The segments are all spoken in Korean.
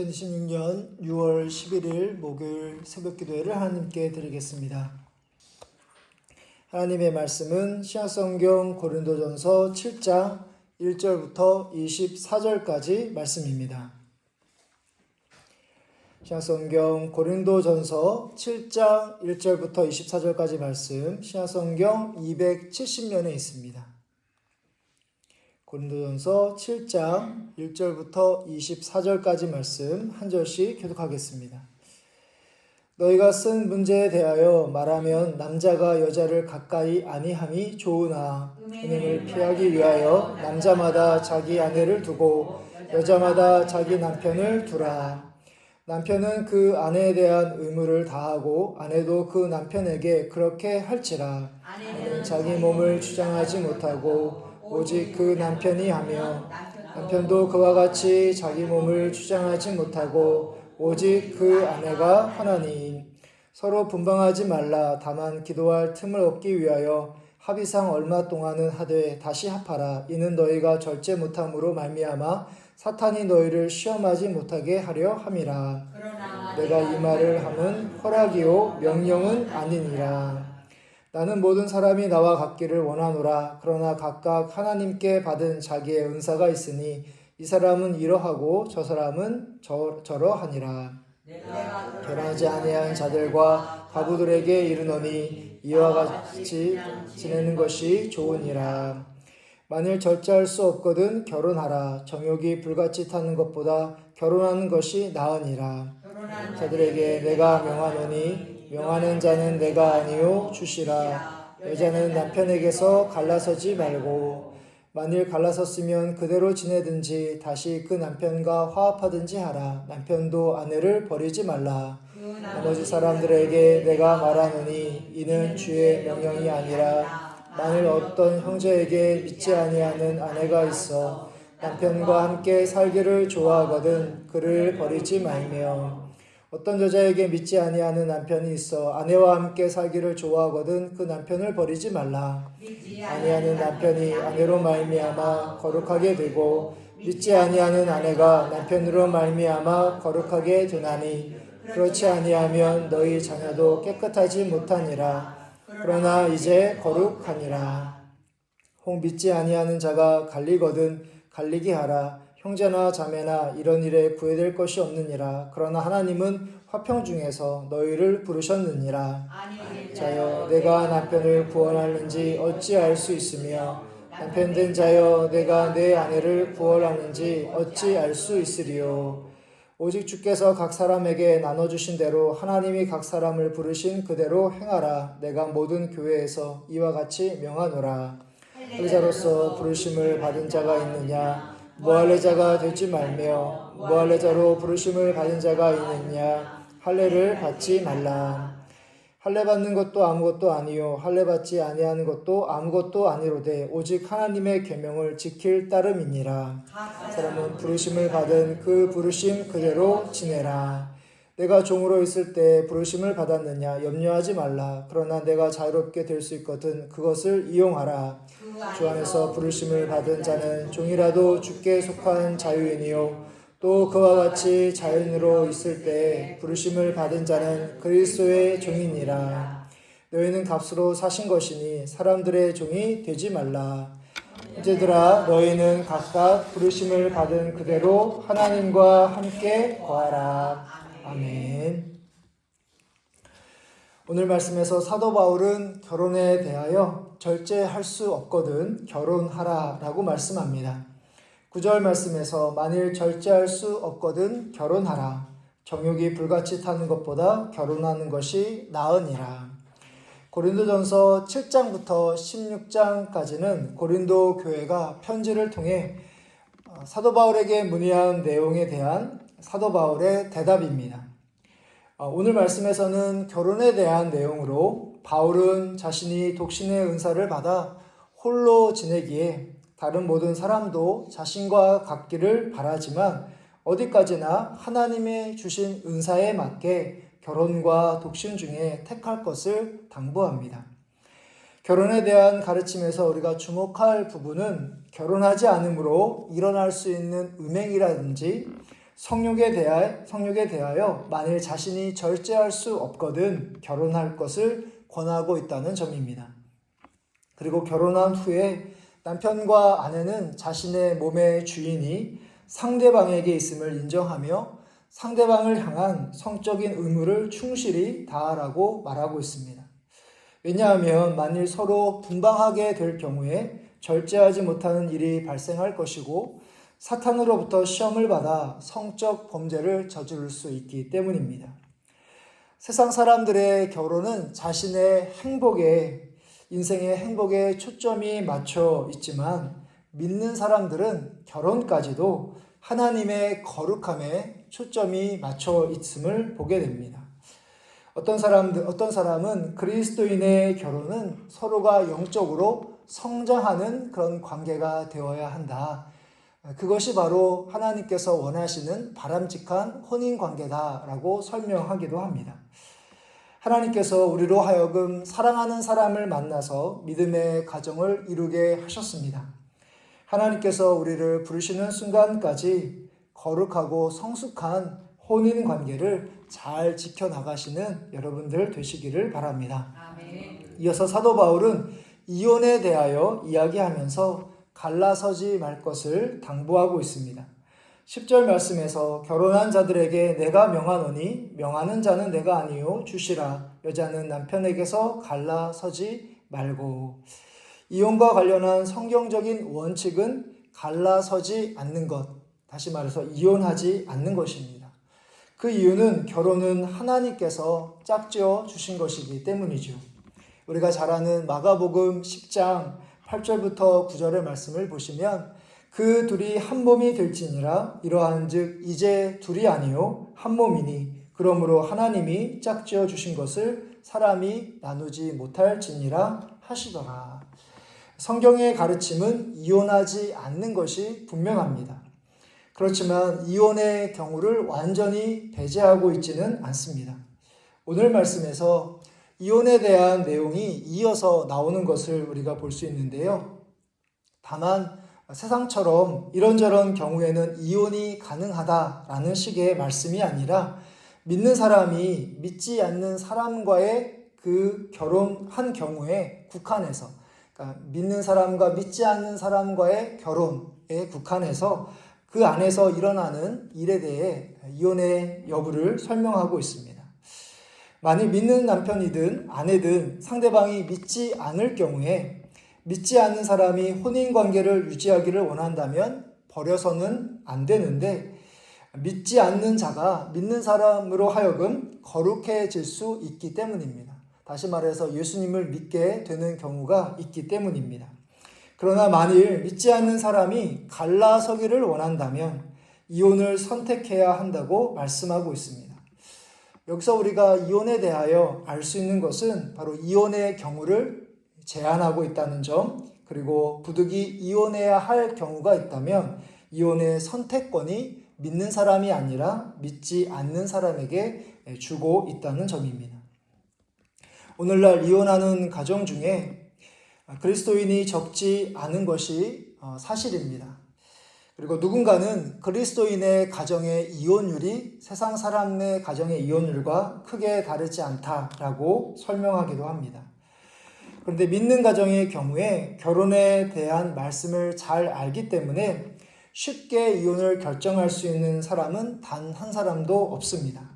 2026년 6월 11일 목요일 새벽기도회를 하나님께 드리겠습니다. 하나님의 말씀은 신약성경 고린도전서 7장 1절부터 24절까지 말씀입니다. 신약성경 고린도전서 7장 1절부터 24절까지 말씀, 신약성경 270면에 있습니다. 고린도전서 7장 1절부터 24절까지 말씀 한 절씩 교독하겠습니다. 너희가 쓴 문제에 대하여 말하면 남자가 여자를 가까이 아니함이 좋으나 음행을 피하기 위하여 남자마다 자기 아내를 두고 여자마다 자기 남편을 두라. 남편은 그 아내에 대한 의무를 다하고 아내도 그 남편에게 그렇게 할지라. 아내는 자기 몸을 주장하지 못하고 오직 그 남편이 하며 남편도 그와 같이 자기 몸을 주장하지 못하고 오직 그 아내가 하나니 서로 분방하지 말라. 다만 기도할 틈을 얻기 위하여 합의상 얼마 동안은 하되 다시 합하라. 이는 너희가 절제 못함으로 말미암아 사탄이 너희를 시험하지 못하게 하려 함이라. 내가 이 말을 함은 허락이요 명령은 아니니라. 나는 모든 사람이 나와 같기를 원하노라. 그러나 각각 하나님께 받은 자기의 은사가 있으니 이 사람은 이러하고 저 사람은 저러하니라. 결혼하지 아니한 자들과 과부들에게 이르노니 이와 같이 지내는 것이 좋으니라. 만일 절제할 수 없거든 결혼하라. 정욕이 불같이 타는 것보다 결혼하는 것이 나으니라. 자들에게 내가 명하노니 명하는 자는 내가 아니요 주시라. 여자는 남편에게서 갈라서지 말고 만일 갈라섰으면 그대로 지내든지 다시 그 남편과 화합하든지 하라. 남편도 아내를 버리지 말라. 나머지 사람들에게 내가 말하노니 이는 주의 명령이 아니라 만일 어떤 형제에게 믿지 아니하는 아내가 있어 남편과 함께 살기를 좋아하거든 그를 버리지 말며 어떤 여자에게 믿지 아니하는 남편이 있어 아내와 함께 살기를 좋아하거든 그 남편을 버리지 말라. 아니하는 남편이 아내로 말미암아 거룩하게 되고 믿지 아니하는 아내가 남편으로 말미암아 거룩하게 되나니 그렇지 아니하면 너희 자녀도 깨끗하지 못하니라. 그러나 이제 거룩하니라. 혹 믿지 아니하는 자가 갈리거든 갈리게 하라. 형제나 자매나 이런 일에 구애될 것이 없느니라. 그러나 하나님은 화평 중에서 너희를 부르셨느니라. 자여 내가 남편을 구원하는지 어찌 알 수 있으며 남편 된 자여 내가 내 아내를 구원하는지 어찌 알 수 있으리요. 오직 주께서 각 사람에게 나눠주신 대로 하나님이 각 사람을 부르신 그대로 행하라. 내가 모든 교회에서 이와 같이 명하노라. 할례자로서 부르심을 받은 자가 있느냐? 무할례자가 되지 말며 무할례자로 부르심을 받은 자가 있느냐? 할례를 받지 말라. 할례 받는 것도 아무것도 아니요 할례 받지 아니하는 것도 아무것도 아니로되 오직 하나님의 계명을 지킬 따름이니라. 사람은 부르심을 받은 그 부르심 그대로 지내라. 내가 종으로 있을 때 부르심을 받았느냐 염려하지 말라. 그러나 내가 자유롭게 될 수 있거든 그것을 이용하라. 주 안에서 부르심을 받은 자는 종이라도 주께 속한 자유인이요 또 그와 같이 자연으로 있을 때 부르심을 받은 자는 그리스도의 종이니라. 너희는 값으로 사신 것이니 사람들의 종이 되지 말라. 형제들아 너희는 각각 부르심을 받은 그대로 하나님과 함께 거하라. 아멘. 오늘 말씀에서 사도 바울은 결혼에 대하여 절제할 수 없거든 결혼하라 라고 말씀합니다. 9절 말씀에서 만일 절제할 수 없거든 결혼하라. 정욕이 불같이 타는 것보다 결혼하는 것이 나으니라. 고린도전서 7장부터 16장까지는 고린도 교회가 편지를 통해 사도 바울에게 문의한 내용에 대한 사도 바울의 대답입니다. 오늘 말씀에서는 결혼에 대한 내용으로 바울은 자신이 독신의 은사를 받아 홀로 지내기에 다른 모든 사람도 자신과 같기를 바라지만 어디까지나 하나님의 주신 은사에 맞게 결혼과 독신 중에 택할 것을 당부합니다. 결혼에 대한 가르침에서 우리가 주목할 부분은 결혼하지 않으므로 일어날 수 있는 음행이라든지 성욕에 대하여 만일 자신이 절제할 수 없거든 결혼할 것을 권하고 있다는 점입니다. 그리고 결혼한 후에 남편과 아내는 자신의 몸의 주인이 상대방에게 있음을 인정하며 상대방을 향한 성적인 의무를 충실히 다하라고 말하고 있습니다. 왜냐하면 만일 서로 분방하게 될 경우에 절제하지 못하는 일이 발생할 것이고 사탄으로부터 시험을 받아 성적 범죄를 저지를 수 있기 때문입니다. 세상 사람들의 결혼은 자신의 인생의 행복에 초점이 맞춰 있지만 믿는 사람들은 결혼까지도 하나님의 거룩함에 초점이 맞춰 있음을 보게 됩니다. 어떤 사람은 그리스도인의 결혼은 서로가 영적으로 성장하는 그런 관계가 되어야 한다. 그것이 바로 하나님께서 원하시는 바람직한 혼인 관계다라고 설명하기도 합니다. 하나님께서 우리로 하여금 사랑하는 사람을 만나서 믿음의 가정을 이루게 하셨습니다. 하나님께서 우리를 부르시는 순간까지 거룩하고 성숙한 혼인 관계를 잘 지켜나가시는 여러분들 되시기를 바랍니다. 아멘. 이어서 사도 바울은 이혼에 대하여 이야기하면서 갈라서지 말 것을 당부하고 있습니다. 10절 말씀에서 결혼한 자들에게 내가 명하노니 명하는 자는 내가 아니요 주시라. 여자는 남편에게서 갈라서지 말고. 이혼과 관련한 성경적인 원칙은 갈라서지 않는 것, 다시 말해서 이혼하지 않는 것입니다. 그 이유는 결혼은 하나님께서 짝지어 주신 것이기 때문이죠. 우리가 잘 아는 마가복음 10장 8절부터 9절의 말씀을 보시면 그 둘이 한 몸이 될지니라 이러한즉 이제 둘이 아니요 한 몸이니 그러므로 하나님이 짝지어 주신 것을 사람이 나누지 못할지니라 하시더라. 성경의 가르침은 이혼하지 않는 것이 분명합니다. 그렇지만 이혼의 경우를 완전히 배제하고 있지는 않습니다. 오늘 말씀에서 이혼에 대한 내용이 이어서 나오는 것을 우리가 볼 수 있는데요. 다만 세상처럼 이런저런 경우에는 이혼이 가능하다라는 식의 말씀이 아니라 믿는 사람이 믿지 않는 사람과의 그 결혼한 경우에 국한해서, 그러니까 믿는 사람과 믿지 않는 사람과의 결혼에 국한해서 그 안에서 일어나는 일에 대해 이혼의 여부를 설명하고 있습니다. 만일 믿는 남편이든 아내든 상대방이 믿지 않을 경우에 믿지 않는 사람이 혼인관계를 유지하기를 원한다면 버려서는 안 되는데 믿지 않는 자가 믿는 사람으로 하여금 거룩해질 수 있기 때문입니다. 다시 말해서 예수님을 믿게 되는 경우가 있기 때문입니다. 그러나 만일 믿지 않는 사람이 갈라서기를 원한다면 이혼을 선택해야 한다고 말씀하고 있습니다. 여기서 우리가 이혼에 대하여 알 수 있는 것은 바로 이혼의 경우를 제한하고 있다는 점, 그리고 부득이 이혼해야 할 경우가 있다면 이혼의 선택권이 믿는 사람이 아니라 믿지 않는 사람에게 주고 있다는 점입니다. 오늘날 이혼하는 가정 중에 그리스도인이 적지 않은 것이 사실입니다. 그리고 누군가는 그리스도인의 가정의 이혼율이 세상 사람의 가정의 이혼율과 크게 다르지 않다라고 설명하기도 합니다. 그런데 믿는 가정의 경우에 결혼에 대한 말씀을 잘 알기 때문에 쉽게 이혼을 결정할 수 있는 사람은 단 한 사람도 없습니다.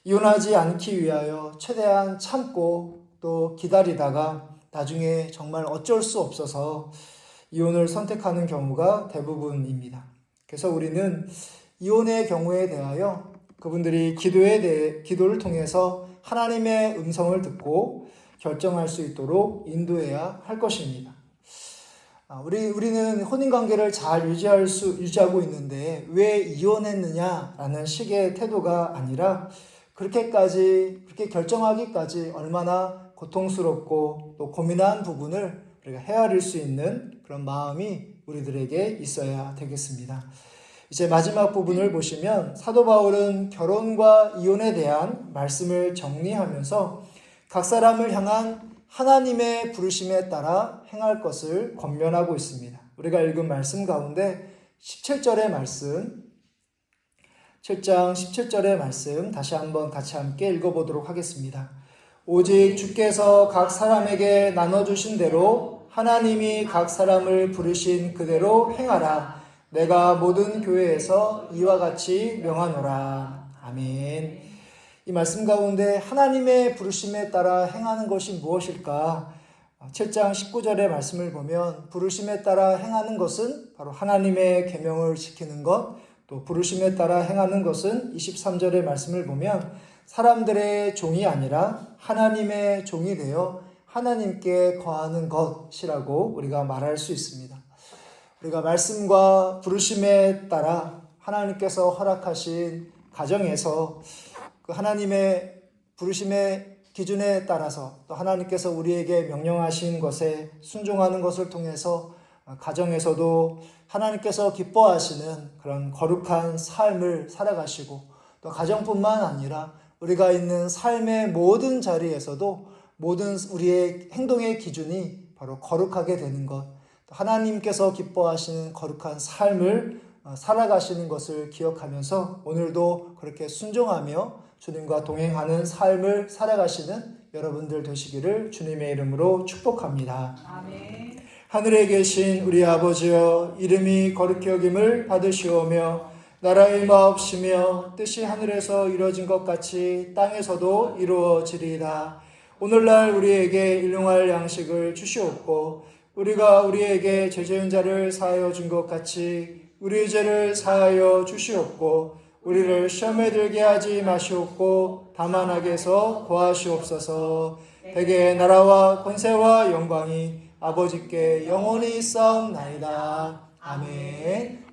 이혼하지 않기 위하여 최대한 참고 또 기다리다가 나중에 정말 어쩔 수 없어서 이혼을 선택하는 경우가 대부분입니다. 그래서 우리는 이혼의 경우에 대하여 그분들이 기도를 통해서 하나님의 음성을 듣고 결정할 수 있도록 인도해야 할 것입니다. 우리는 혼인관계를 잘 유지하고 있는데 왜 이혼했느냐라는 식의 태도가 아니라 그렇게 결정하기까지 얼마나 고통스럽고 또 고민한 부분을 우리가 헤아릴 수 있는 그런 마음이 우리들에게 있어야 되겠습니다. 이제 마지막 부분을 보시면 사도 바울은 결혼과 이혼에 대한 말씀을 정리하면서 각 사람을 향한 하나님의 부르심에 따라 행할 것을 권면하고 있습니다. 우리가 읽은 말씀 가운데 17절의 말씀, 7장 17절의 말씀 다시 한번 같이 함께 읽어보도록 하겠습니다. 오직 주께서 각 사람에게 나눠주신 대로 하나님이 각 사람을 부르신 그대로 행하라. 내가 모든 교회에서 이와 같이 명하노라. 아멘. 이 말씀 가운데 하나님의 부르심에 따라 행하는 것이 무엇일까? 7장 19절의 말씀을 보면 부르심에 따라 행하는 것은 바로 하나님의 계명을 지키는 것, 또 부르심에 따라 행하는 것은 23절의 말씀을 보면 사람들의 종이 아니라 하나님의 종이 되어 하나님께 거하는 것이라고 우리가 말할 수 있습니다. 우리가 말씀과 부르심에 따라 하나님께서 허락하신 가정에서 그 하나님의 부르심의 기준에 따라서 또 하나님께서 우리에게 명령하신 것에 순종하는 것을 통해서 가정에서도 하나님께서 기뻐하시는 그런 거룩한 삶을 살아가시고 또 가정뿐만 아니라 우리가 있는 삶의 모든 자리에서도 모든 우리의 행동의 기준이 바로 거룩하게 되는 것, 하나님께서 기뻐하시는 거룩한 삶을 살아가시는 것을 기억하면서 오늘도 그렇게 순종하며 주님과 동행하는 삶을 살아가시는 여러분들 되시기를 주님의 이름으로 축복합니다. 아멘. 하늘에 계신 우리 아버지여, 이름이 거룩히 여김을 받으시오며 나라의 마옵시며 뜻이 하늘에서 이루어진 것 같이 땅에서도 이루어지리이다. 오늘날 우리에게 일용할 양식을 주시옵고 우리가 우리에게 죄 지은 자를 사하여 준 것 같이 우리의 죄를 사하여 주시옵고 우리를 시험에 들게 하지 마시옵고 다만 악에서 구하시옵소서. 대개 나라와 권세와 영광이 아버지께 영원히 있사옵나이다. 아멘.